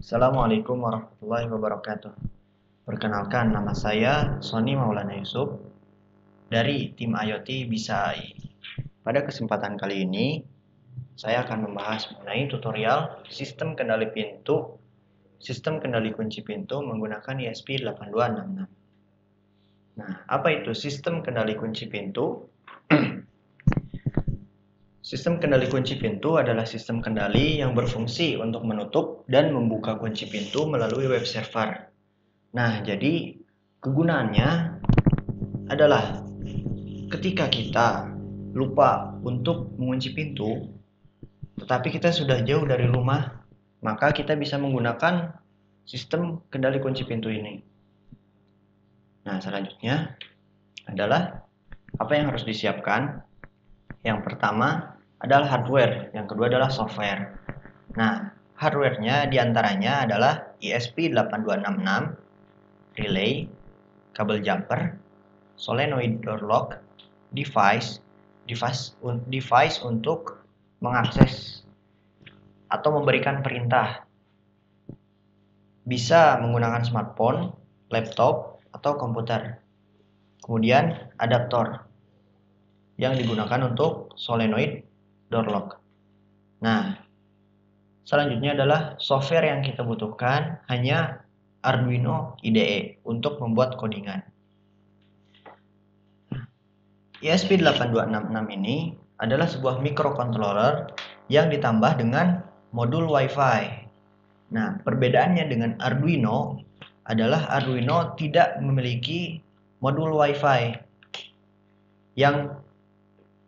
Assalamualaikum warahmatullahi wabarakatuh. Perkenalkan, nama saya Sony Maulana Yusuf dari tim IoT Bisa AI. Pada kesempatan kali ini, saya akan membahas mengenai tutorial sistem kendali kunci pintu menggunakan ESP8266. Nah, apa itu sistem kendali kunci pintu? Sistem kendali kunci pintu adalah sistem kendali yang berfungsi untuk menutup dan membuka kunci pintu melalui web server. Nah, jadi kegunaannya adalah ketika kita lupa untuk mengunci pintu, tetapi kita sudah jauh dari rumah, maka kita bisa menggunakan sistem kendali kunci pintu ini. Nah, selanjutnya adalah apa yang harus disiapkan. Yang pertama adalah hardware, yang kedua adalah software. Nah, hardware-nya diantaranya adalah ESP8266, relay, kabel jumper, solenoid door lock, device untuk mengakses atau memberikan perintah. Bisa menggunakan smartphone, laptop, atau komputer. Kemudian adaptor yang digunakan untuk solenoid door lock. Nah, selanjutnya adalah software yang kita butuhkan hanya Arduino IDE untuk membuat codingan. ESP8266 ini adalah sebuah microcontroller yang ditambah dengan modul Wi-Fi. Nah, perbedaannya dengan Arduino adalah Arduino tidak memiliki modul Wi-Fi yang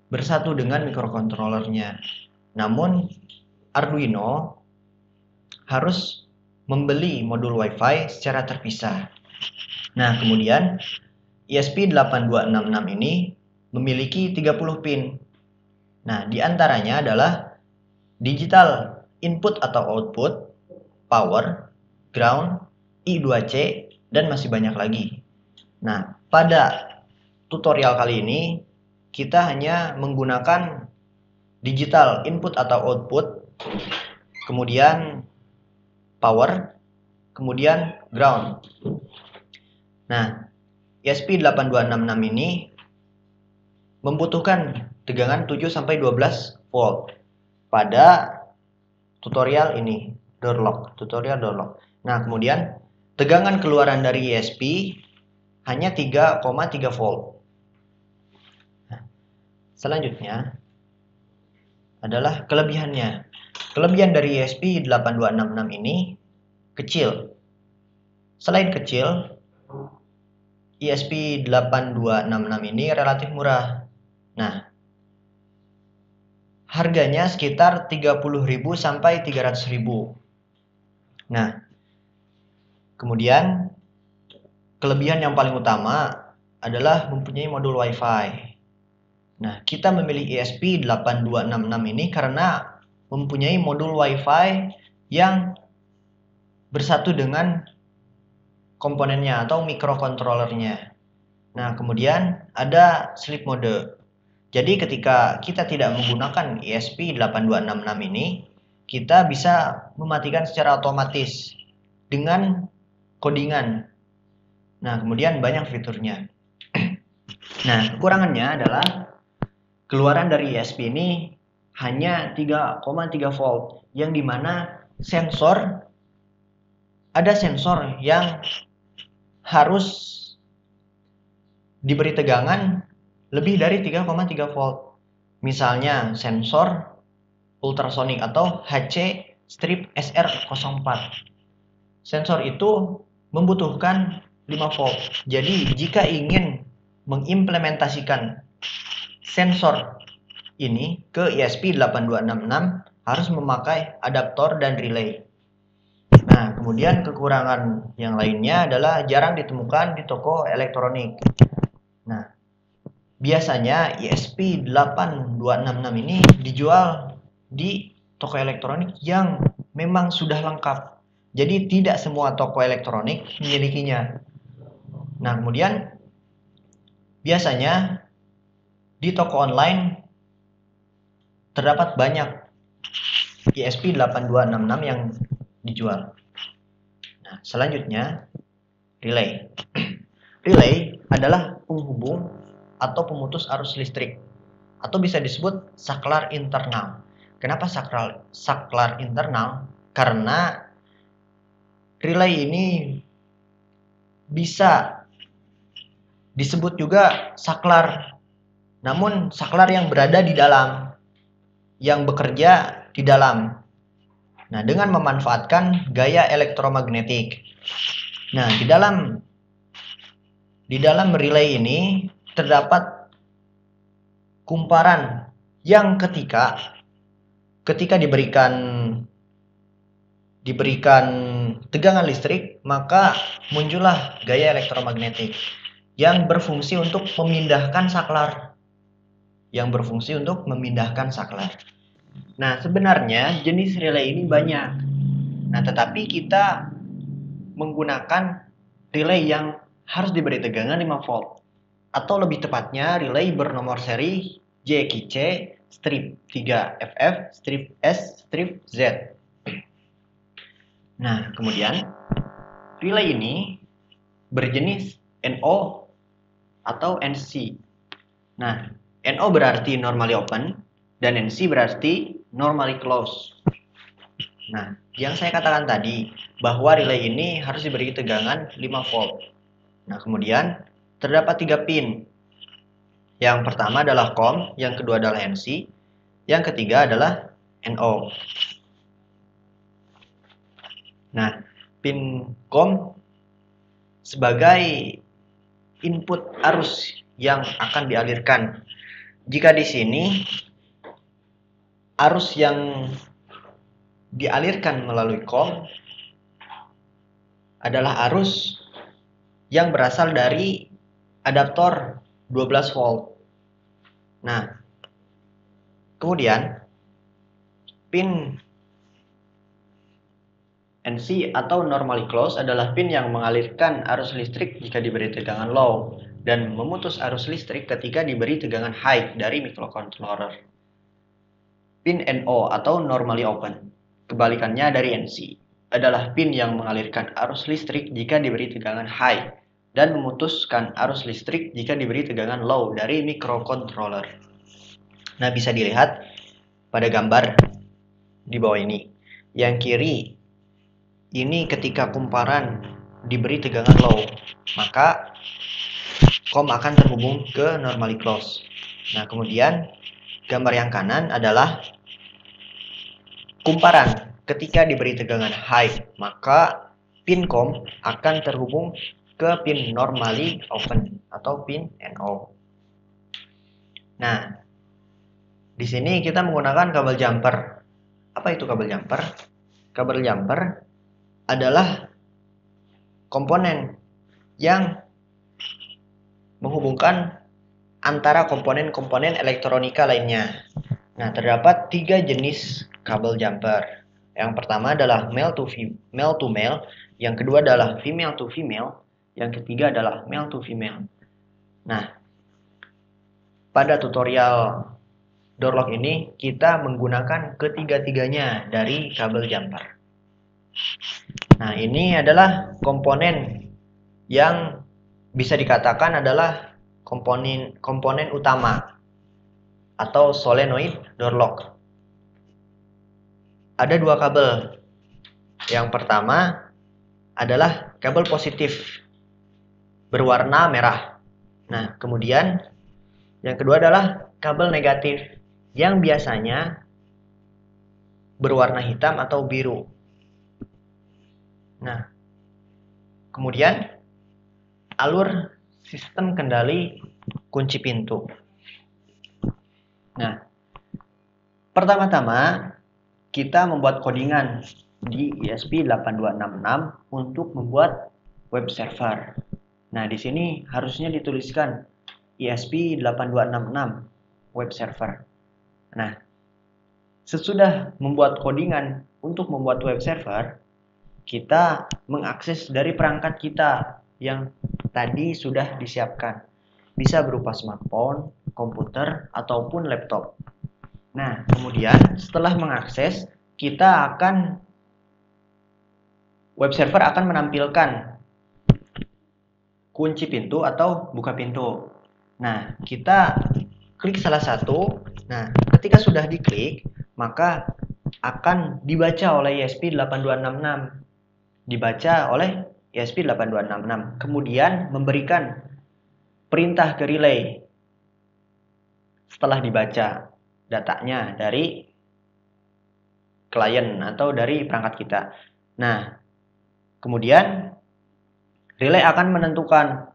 bersatu dengan microcontrollernya. Namun, Arduino harus membeli modul Wi-Fi secara terpisah. Nah, kemudian ESP8266 ini memiliki 30 pin. Nah, diantaranya adalah digital input atau output, power, ground, I2C, dan masih banyak lagi. Nah, pada tutorial kali ini kita hanya menggunakan digital input atau output, kemudian power, kemudian ground. Nah, ESP8266 ini membutuhkan tegangan 7-12 volt pada tutorial ini, tutorial door lock. Nah, kemudian tegangan keluaran dari ESP hanya 3,3 volt. Selanjutnya adalah kelebihannya. Kelebihan dari ESP8266 ini kecil. Selain kecil, ESP8266 ini relatif murah. Nah, harganya sekitar 30.000 sampai 300.000. Nah, kemudian kelebihan yang paling utama adalah mempunyai modul Wi-Fi. Nah, kita memilih ESP8266 ini karena mempunyai modul Wi-Fi yang bersatu dengan komponennya atau microcontrollernya. Nah, kemudian ada sleep mode. Jadi ketika kita tidak menggunakan ESP8266 ini, kita bisa mematikan secara otomatis dengan codingan. Nah, kemudian banyak fiturnya. Nah, kekurangannya adalah keluaran dari ESP ini hanya 3,3 volt, yang dimana ada sensor yang harus diberi tegangan lebih dari 3,3 volt. Misalnya sensor ultrasonic atau HC strip SR04. Sensor itu membutuhkan 5 volt. Jadi jika ingin mengimplementasikan sensor ini ke ESP8266 harus memakai adaptor dan relay. Nah, kemudian kekurangan yang lainnya adalah jarang ditemukan di toko elektronik. Nah, biasanya ESP8266 ini dijual di toko elektronik yang memang sudah lengkap. Jadi tidak semua toko elektronik memilikinya. Nah, kemudian biasanya di toko online terdapat banyak ESP8266 yang dijual. Selanjutnya, relay. Relay adalah penghubung atau pemutus arus listrik, atau bisa disebut saklar internal. Kenapa saklar internal? Karena relay ini bisa disebut juga saklar, namun saklar yang berada di dalam, yang bekerja di dalam. Nah, dengan memanfaatkan gaya elektromagnetik. Nah, di dalam relay ini terdapat kumparan yang ketika diberikan tegangan listrik, maka muncullah gaya elektromagnetik yang berfungsi untuk memindahkan saklar. Nah, sebenarnya jenis relay ini banyak. Nah, tetapi kita menggunakan relay yang harus diberi tegangan 5 volt, atau lebih tepatnya relay bernomor seri JQC strip 3FF strip S strip Z. Nah, kemudian relay ini berjenis NO atau NC. Nah, NO berarti normally open dan NC berarti normally closed. Nah, yang saya katakan tadi bahwa relay ini harus diberi tegangan 5 volt. Nah, kemudian terdapat 3 pin. Yang pertama adalah COM, yang kedua adalah NC, yang ketiga adalah NO. Nah, pin COM sebagai input arus yang akan dialirkan. Jika di sini arus yang dialirkan melalui COM adalah arus yang berasal dari adaptor 12 volt. Nah, kemudian pin NC atau normally closed adalah pin yang mengalirkan arus listrik jika diberi tegangan low dan memutus arus listrik ketika diberi tegangan high dari microcontroller. Pin NO atau normally open, kebalikannya dari NC, adalah pin yang mengalirkan arus listrik jika diberi tegangan high dan memutuskan arus listrik jika diberi tegangan low dari microcontroller. Nah, bisa dilihat pada gambar di bawah ini. Yang kiri ini ketika kumparan diberi tegangan low, maka COM akan terhubung ke normally closed. Nah, kemudian gambar yang kanan adalah kumparan ketika diberi tegangan high, maka pin COM akan terhubung ke pin normally open atau pin NO. Nah, di sini kita menggunakan kabel jumper. Apa itu kabel jumper? Kabel jumper adalah komponen yang menghubungkan antara komponen-komponen elektronika lainnya. Nah, terdapat 3 jenis kabel jumper. Yang pertama adalah male to male, yang kedua adalah female to female, yang ketiga adalah male to female. Nah, pada tutorial door lock ini kita menggunakan ketiga-tiganya dari kabel jumper. Nah, ini adalah komponen yang bisa dikatakan adalah komponen utama atau solenoid door lock. Ada 2 kabel. Yang pertama adalah kabel positif berwarna merah. Nah, kemudian yang kedua adalah kabel negatif yang biasanya berwarna hitam atau biru. Nah, kemudian alur sistem kendali kunci pintu. Nah, pertama-tama kita membuat codingan di ESP8266 untuk membuat web server. Nah, di sini harusnya dituliskan ESP8266 web server. Nah, sesudah membuat codingan untuk membuat web server, kita mengakses dari perangkat kita yang tadi sudah disiapkan. Bisa berupa smartphone, komputer, ataupun laptop. Nah, kemudian setelah mengakses, kita akan web server akan menampilkan kunci pintu atau buka pintu. Nah, kita klik salah satu. Nah, ketika sudah diklik, maka akan dibaca oleh ESP8266. Dibaca oleh ESP8266. Kemudian memberikan perintah ke relay setelah dibaca datanya dari klien atau dari perangkat kita. Nah, kemudian relay akan menentukan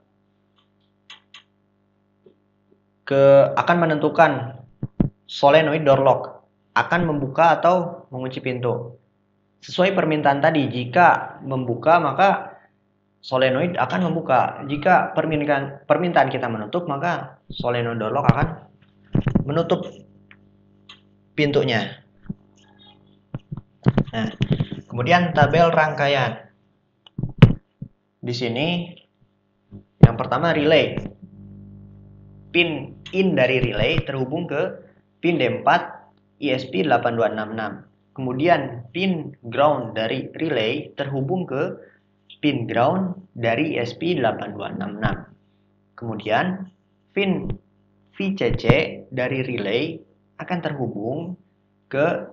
solenoid door lock akan membuka atau mengunci pintu. Sesuai permintaan tadi, jika membuka maka solenoid akan membuka. Jika permintaan kita menutup, maka solenoid door lock akan menutup pintunya. Nah, kemudian tabel rangkaian. Di sini yang pertama relay. Pin in dari relay terhubung ke pin D4 ESP8266. Kemudian pin ground dari relay terhubung ke pin ground dari ESP8266. Kemudian pin VCC dari relay akan terhubung ke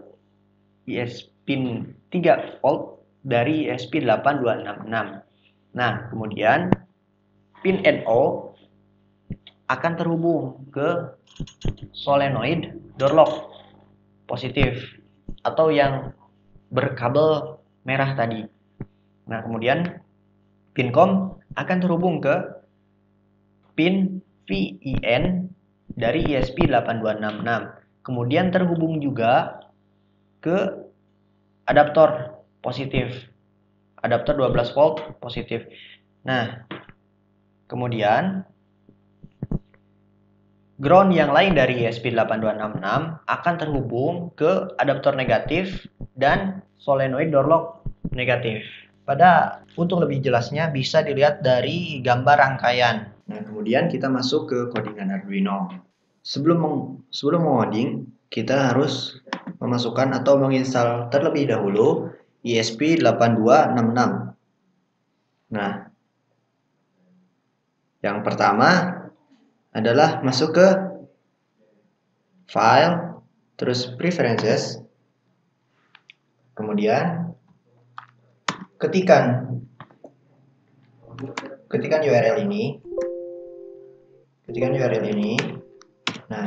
pin 3 volt dari ESP8266. Nah, kemudian pin NO akan terhubung ke solenoid door lock positif atau yang berkabel merah tadi. Nah, kemudian pin COM akan terhubung ke pin VIN dari ESP8266. Kemudian terhubung juga ke adaptor positif. Adaptor 12 volt positif. Nah, kemudian ground yang lain dari ESP8266 akan terhubung ke adaptor negatif dan solenoid door lock negatif. Untuk lebih jelasnya bisa dilihat dari gambar rangkaian. Nah, kemudian kita masuk ke codingan Arduino. Sebelum mengoding, kita harus memasukkan atau menginstal terlebih dahulu ESP8266. Nah, yang pertama adalah masuk ke file, terus preferences, kemudian ketikkan URL ini, nah,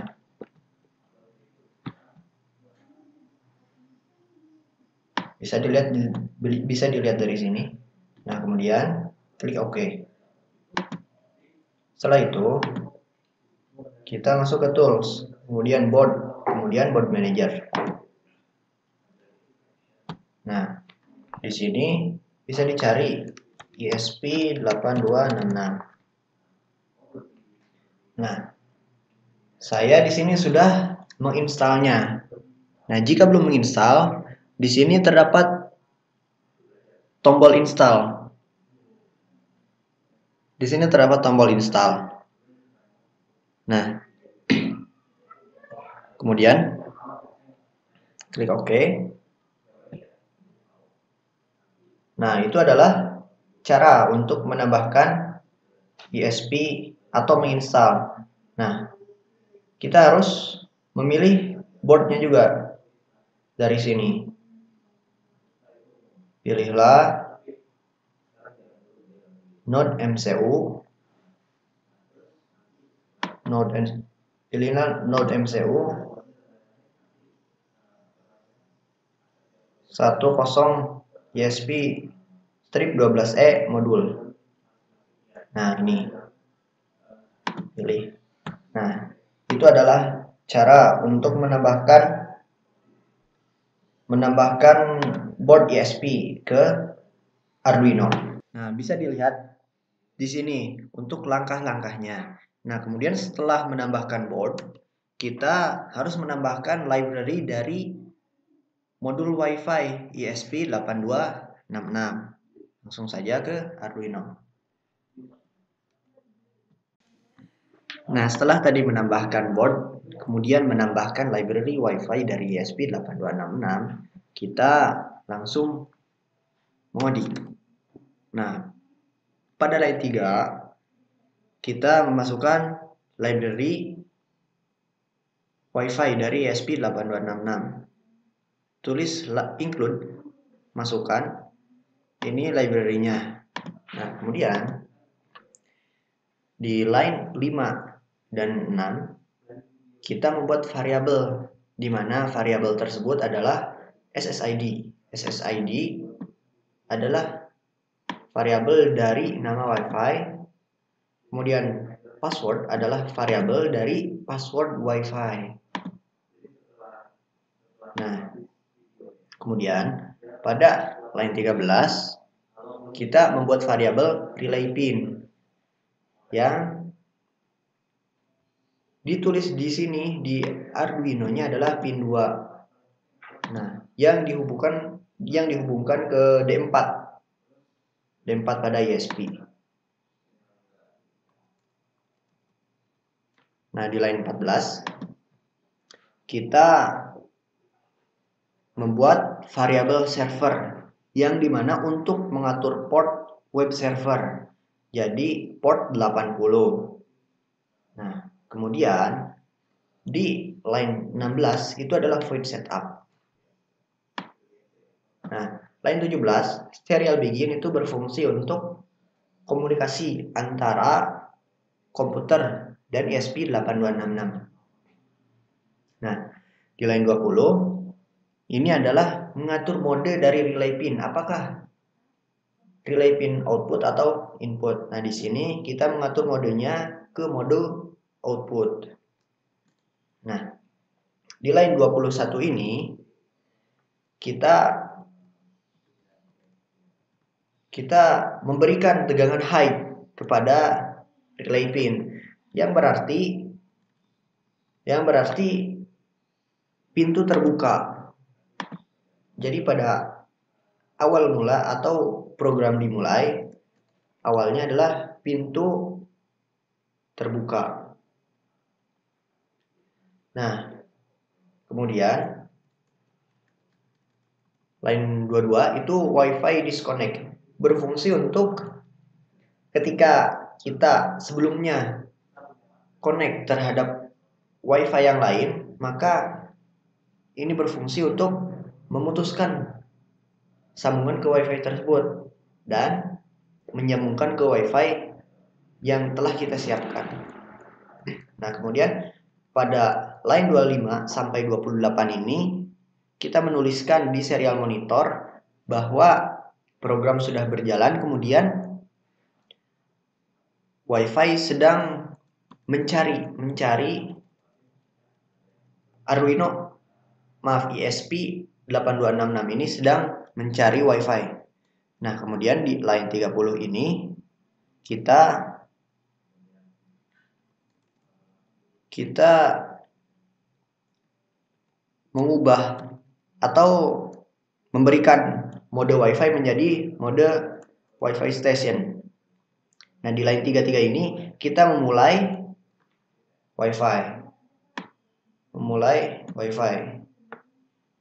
bisa dilihat dari sini. Nah, kemudian klik OK. Setelah itu kita masuk ke tools, kemudian board, kemudian board manager. Nah, di sini bisa dicari ESP8266. Nah, saya di sini sudah menginstalnya. Nah, jika belum menginstal, di sini terdapat tombol install. Di sini terdapat tombol install. Nah, kemudian klik OK. Nah, itu adalah cara untuk menambahkan ESP atau menginstal. Nah, kita harus memilih boardnya juga dari sini. Pilihlah node MCU. Pilihlah node MCU 10 ESP-12E modul. Nah, ini pilih. Nah, itu adalah cara untuk menambahkan board ESP ke Arduino. Nah, bisa dilihat di sini untuk langkah-langkahnya. Nah, kemudian setelah menambahkan board, kita harus menambahkan library dari modul WiFi ESP8266. Langsung saja ke Arduino. Nah, setelah tadi menambahkan board, kemudian menambahkan library WiFi dari ESP8266, kita langsung mengodik. Nah, pada line 3 kita memasukkan library Wi-Fi dari ESP8266. Tulis include, masukkan ini library-nya. Nah, kemudian di line 5 dan 6 kita membuat variabel, di mana variabel tersebut adalah SSID. SSID adalah variabel dari nama Wi-Fi. Kemudian password adalah variabel dari password Wi-Fi. Nah, kemudian pada line 13 kita membuat variabel relay pin yang ditulis di sini di Arduino-nya adalah pin 2. Nah, yang dihubungkan ke D4 pada ISP. Nah, di line 14 kita membuat variabel server yang dimana untuk mengatur port web server. Jadi port 80. Nah, kemudian di line 16 itu adalah void setup. Nah, line 17 serial begin itu berfungsi untuk komunikasi antara komputer dan ESP8266. Nah, di line 20 ini adalah mengatur mode dari relay pin. Apakah relay pin output atau input? Nah, di sini kita mengatur modenya ke mode output. Nah, di line 21 ini kita memberikan tegangan high kepada relay pin yang berarti pintu terbuka. Jadi pada awal mula atau program dimulai, awalnya adalah pintu terbuka. Nah, kemudian line 22 itu Wi-Fi disconnect. Berfungsi untuk ketika kita sebelumnya connect terhadap Wi-Fi yang lain, maka ini berfungsi untuk memutuskan sambungan ke Wi-Fi tersebut dan menyambungkan ke Wi-Fi yang telah kita siapkan. Nah, kemudian pada line 25 sampai 28 ini kita menuliskan di serial monitor bahwa program sudah berjalan, kemudian Wi-Fi sedang mencari Arduino, ESP8266 ini sedang mencari Wi-Fi. Nah, kemudian di line 30 ini kita mengubah atau memberikan mode Wi-Fi menjadi mode Wi-Fi station. Nah, di line 33 ini kita memulai Wi-Fi.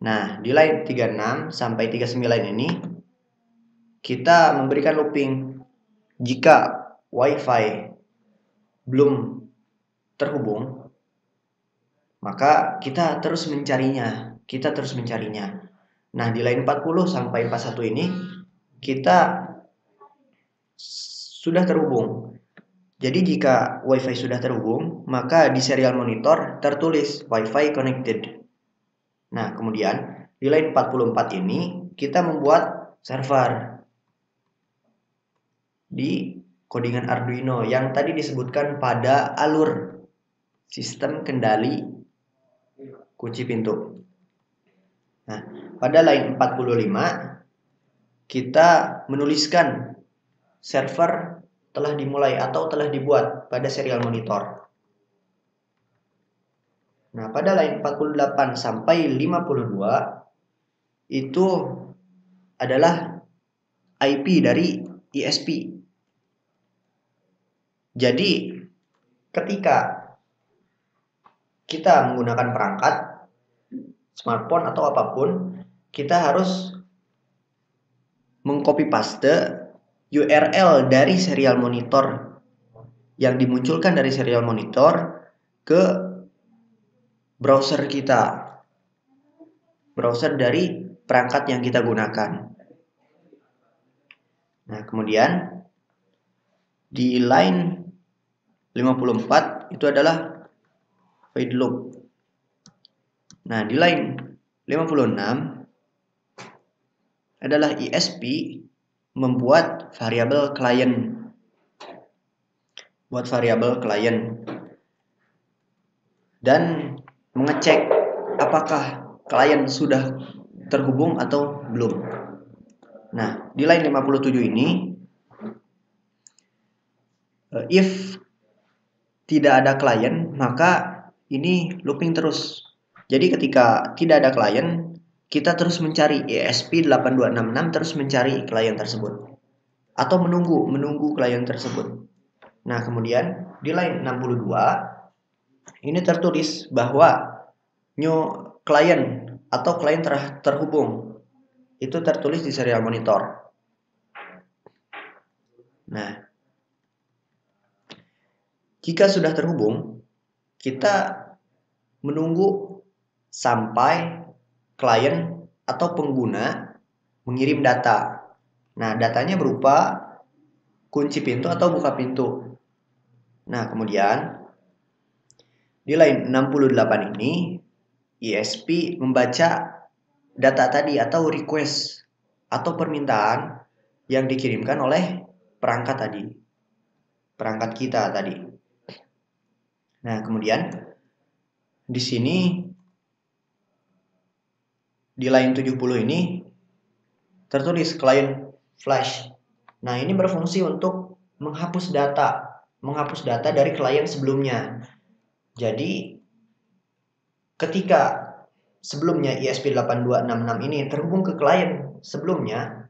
Nah, di line 36 sampai 39 ini kita memberikan looping. Jika Wi-Fi belum terhubung, maka kita terus mencarinya. Nah, di line 40 sampai 41 ini kita sudah terhubung. Jadi jika Wi-Fi sudah terhubung, maka di serial monitor tertulis Wi-Fi connected. Nah, kemudian di line 44 ini kita membuat server di codingan Arduino yang tadi disebutkan pada alur sistem kendali kunci pintu. Nah, pada line 45 kita menuliskan server telah dimulai atau telah dibuat pada serial monitor. Nah, pada line 48 sampai 52 itu adalah IP dari ISP. Jadi, ketika kita menggunakan perangkat smartphone atau apapun, kita harus mengcopy paste URL dari serial monitor yang dimunculkan dari serial monitor ke browser kita, browser dari perangkat yang kita gunakan. Nah, kemudian di line 54 itu adalah void loop. Nah, di line 56 adalah ESP membuat variabel client. Dan mengecek apakah klien sudah terhubung atau belum. Nah, di line 57 ini if tidak ada klien, maka ini looping terus. Jadi ketika tidak ada klien, kita terus mencari ESP8266 terus mencari klien tersebut atau menunggu klien tersebut. Nah, kemudian di line 62 ini tertulis bahwa new client atau klien terhubung itu tertulis di serial monitor. Nah, jika sudah terhubung, kita menunggu sampai klien atau pengguna mengirim data. Nah, datanya berupa kunci pintu atau buka pintu. Nah, kemudian di line 68 ini ESP membaca data tadi atau request atau permintaan yang dikirimkan oleh perangkat kita tadi. Nah, kemudian di sini di line 70 ini tertulis client flash. Nah, ini berfungsi untuk menghapus data dari klien sebelumnya. Jadi ketika sebelumnya ESP8266 ini terhubung ke klien sebelumnya,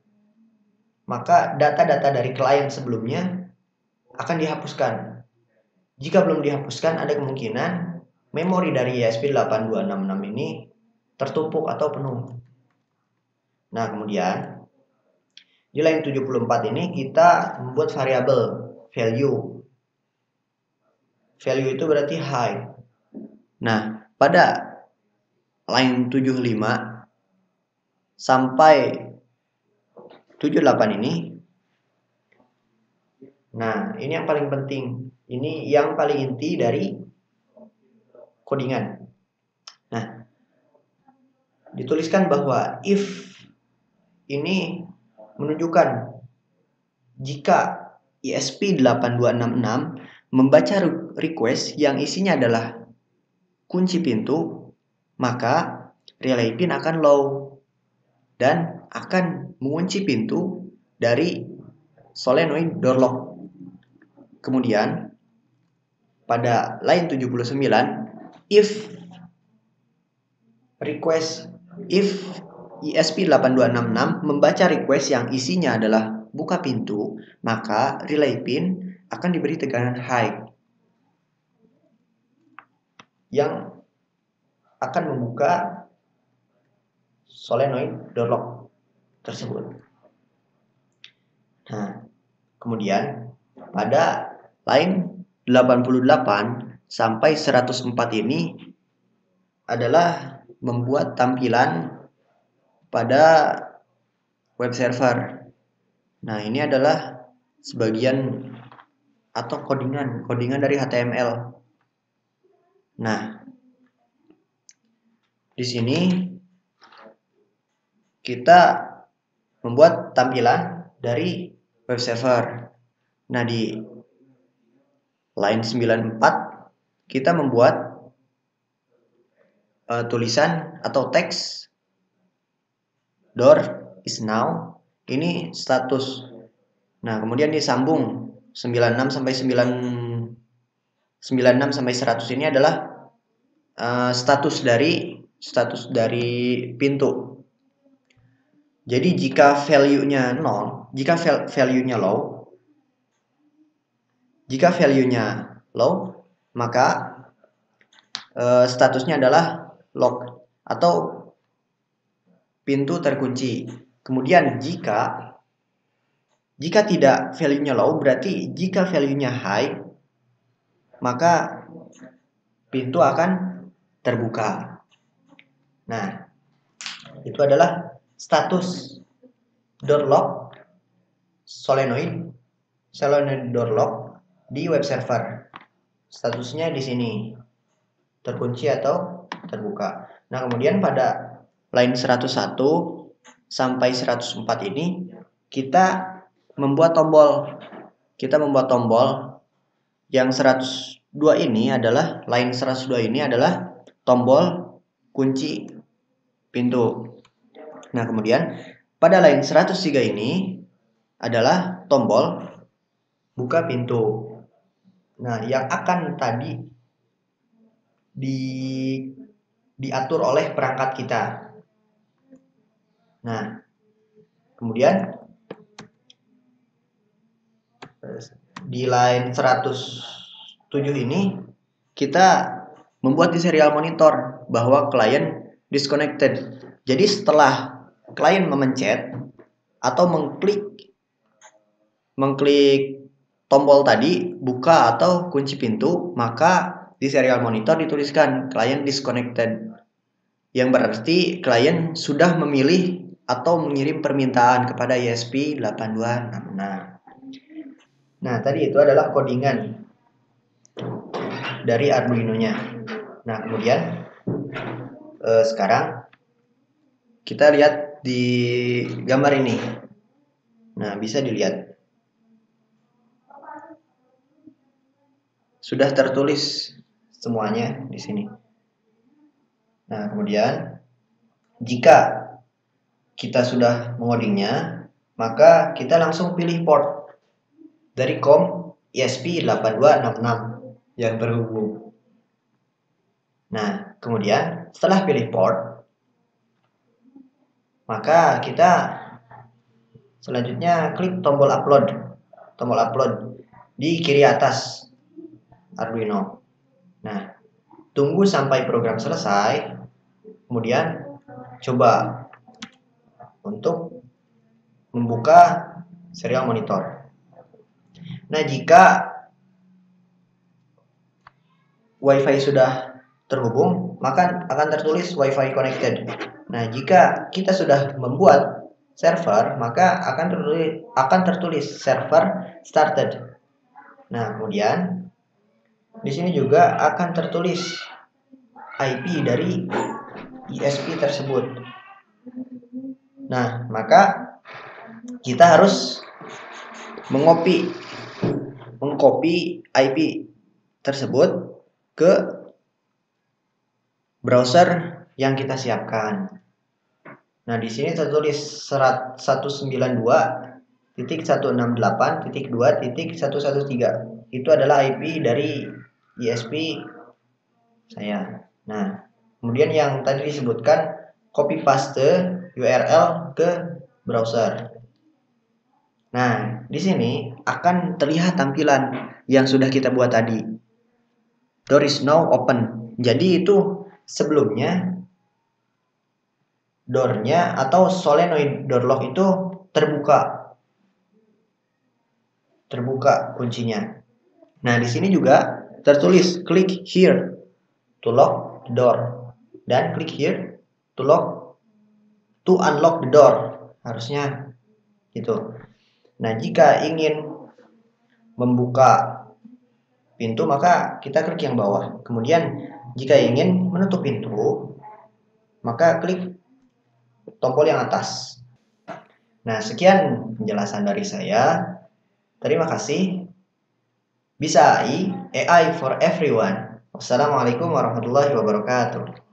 maka data-data dari klien sebelumnya akan dihapuskan. Jika belum dihapuskan, ada kemungkinan memori dari ESP8266 ini tertumpuk atau penuh. Nah, kemudian di line 74 ini kita membuat variabel value. Value itu berarti high. Nah, pada line 75 sampai 78 ini, nah ini yang paling penting, ini yang paling inti dari codingan. Nah, dituliskan bahwa if ini menunjukkan jika ESP8266 membaca request yang isinya adalah kunci pintu, maka relay pin akan low dan akan mengunci pintu dari solenoid door lock. Kemudian pada line 79 if ESP8266 membaca request yang isinya adalah buka pintu, maka relay pin akan diberi tekanan high yang akan membuka solenoid door lock tersebut. Nah, kemudian pada line 88 sampai 104 ini adalah membuat tampilan pada web server. Nah, ini adalah sebagian atau codingan dari HTML. Nah, di sini kita membuat tampilan dari web server. Nah, di line 94 kita membuat tulisan atau teks door is now, ini status. Nah, kemudian disambung 96 sampai 100 ini adalah status dari pintu. Jadi jika value-nya 0, jika value-nya low, maka statusnya adalah lock atau pintu terkunci. Kemudian jika Jika tidak, value-nya low, berarti jika value-nya high, maka pintu akan terbuka. Nah, itu adalah status door lock solenoid door lock di web server. Statusnya di sini, terkunci atau terbuka. Nah, kemudian pada line 101 sampai 104 ini kita membuat tombol. Yang 102 ini adalah line 102 ini adalah tombol kunci pintu. Nah, kemudian pada line 103 ini adalah tombol buka pintu. Nah, yang akan tadi diatur oleh perangkat kita. Nah, kemudian di line 107 ini kita membuat di serial monitor bahwa klien disconnected. Jadi setelah klien memencet atau mengklik tombol tadi buka atau kunci pintu, maka di serial monitor dituliskan klien disconnected, yang berarti klien sudah memilih atau mengirim permintaan kepada ESP8266. Nah, tadi itu adalah codingan dari Arduino-nya. Nah, kemudian sekarang kita lihat di gambar ini. Nah, bisa dilihat. Sudah tertulis semuanya di sini. Nah, kemudian jika kita sudah mengodingnya, maka kita langsung pilih port dari COM ESP8266 yang terhubung. Nah, kemudian setelah pilih port, maka kita selanjutnya klik tombol upload di kiri atas Arduino. Nah, tunggu sampai program selesai, kemudian coba untuk membuka serial monitor. Nah, jika WiFi sudah terhubung, maka akan tertulis WiFi connected. Nah, jika kita sudah membuat server, maka akan tertulis server started. Nah, kemudian di sini juga akan tertulis IP dari ESP tersebut. Nah, maka kita harus mengcopy IP tersebut ke browser yang kita siapkan. Nah, di sini tertulis 192.168.2.113. Itu adalah IP dari ESP saya. Nah, kemudian yang tadi disebutkan copy paste URL ke browser. Nah, di sini akan terlihat tampilan yang sudah kita buat tadi. Door is now open. Jadi itu sebelumnya door-nya atau solenoid door lock itu terbuka kuncinya. Nah, di sini juga tertulis click here to lock the door dan click here to unlock the door. Harusnya gitu. Nah, jika ingin membuka pintu, maka kita klik yang bawah. Kemudian, jika ingin menutup pintu, maka klik tombol yang atas. Nah, sekian penjelasan dari saya. Terima kasih. Bisa AI for everyone. Wassalamualaikum warahmatullahi wabarakatuh.